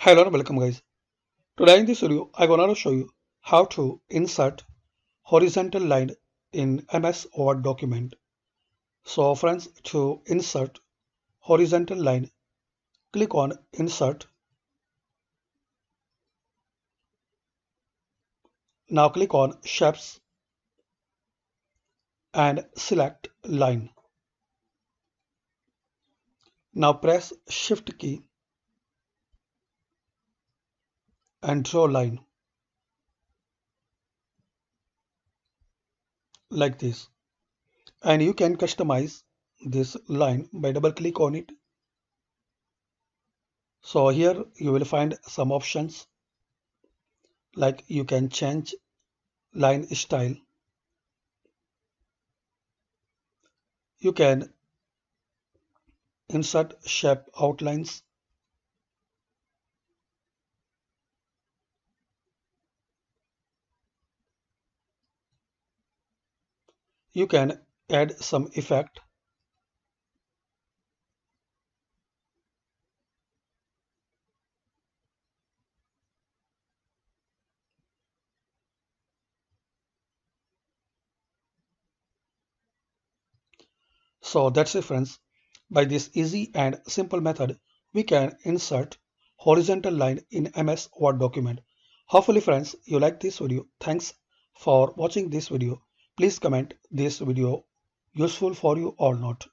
Hello and welcome guys. Today in this video I'm gonna show you how to insert horizontal line in MS Word document. So friends, to insert horizontal line, click on insert. Now click on shapes and select line. Now press shift key and draw line like this. And you can customize this line by double click on it. So here you will find some options like you can change line style. You can insert shape outlines. You can add some effect. So that's it friends. By this easy and simple method, we can insert horizontal line in MS Word document. Hopefully friends, you like this video. Thanks for watching this video. Please comment this video useful for you or not.